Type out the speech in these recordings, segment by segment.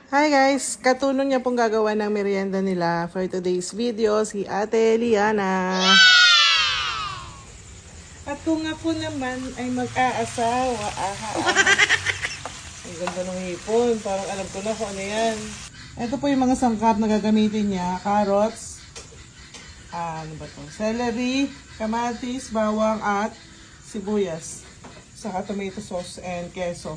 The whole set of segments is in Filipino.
Hi guys! Katulong niya pong gagawa ng merienda nila for today's video, si Ate Liana. At kung ako naman ay mag-aasawa, ang ganda ng hipon, parang alam ko na kung ano yan. Ito po yung mga sangkap na gagamitin niya, carrots, ano ba to? Celery, kamatis, bawang at sibuyas. Saka tomato sauce and queso.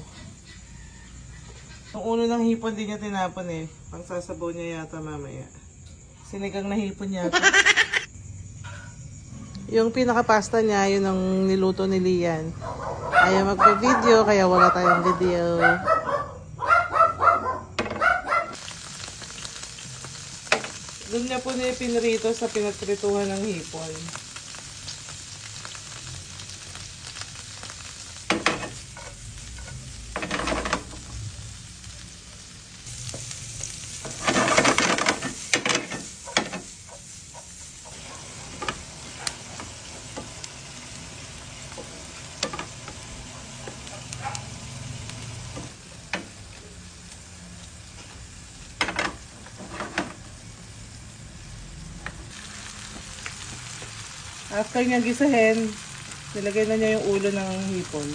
Yung ulo ng hipon din niya tinapon eh. Pangsasabaw niya yata mamaya. Sinigang na hipon yata. Yung pinaka-pasta niya, yun ang niluto ni Lian. Ayaw magpa-video, kaya wala tayong video. Doon niya po niya pinrito sa pinagprituhan ng hipon. After niya gisahin, nilagay na niya yung ulo ng hipon.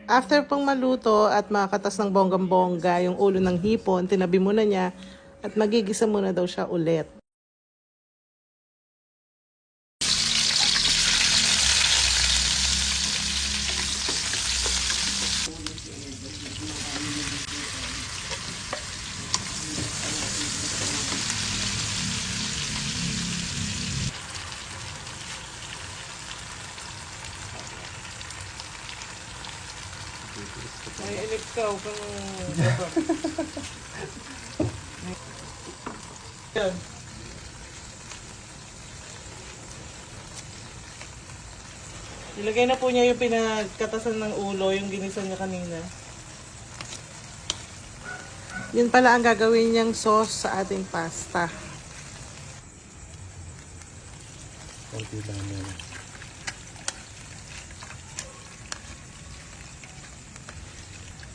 After pong maluto at makatas ng bonggang-bongga yung ulo ng hipon, tinabi muna niya at magigisa muna daw siya ulit. Ay, inip ka, huwag kang... Yan. Ilagay na po niya yung pinagkatasan ng ulo, yung ginisa niya kanina. Yun pala ang gagawin niyang sauce sa ating pasta. Konti lang yan.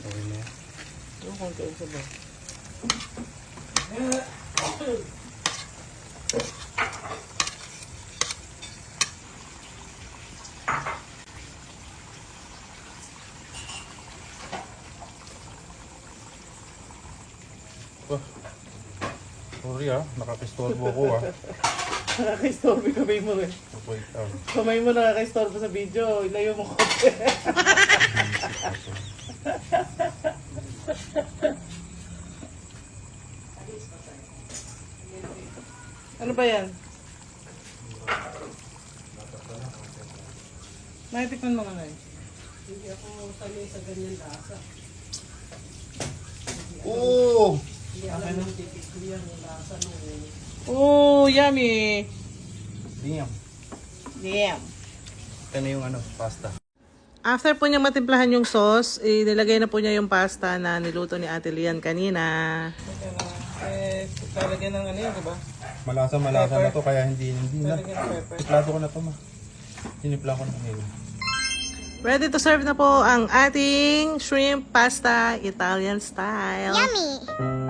Okay na yan. Yung konti ang sabaw. Oh. Sorry nakakistorbo ko Nakaka-istorbo yung kamay mo eh. Wait, Kamay mo nakaka-istorbo sa video. Ilayo mo konti. Ano ba yan? Nahitikman mo nga na eh. Hindi ako sanay sa ganyan lasa. Oh! Hindi alam ng tipid ko yan, yung lasa nung Oh, yummy! Damn. Damn! Ito na yung pasta. After po niya matimplahan yung sauce, nilagay na po niya yung pasta na niluto ni Ate Lian kanina. Lalagyan ng ano yun, diba? Malasa na to kaya hindi na. Lalagyan ng pepper. Iplado ko na to Sinipla ko na ngayon. Ready to serve na po ang ating shrimp pasta Italian style. Yummy!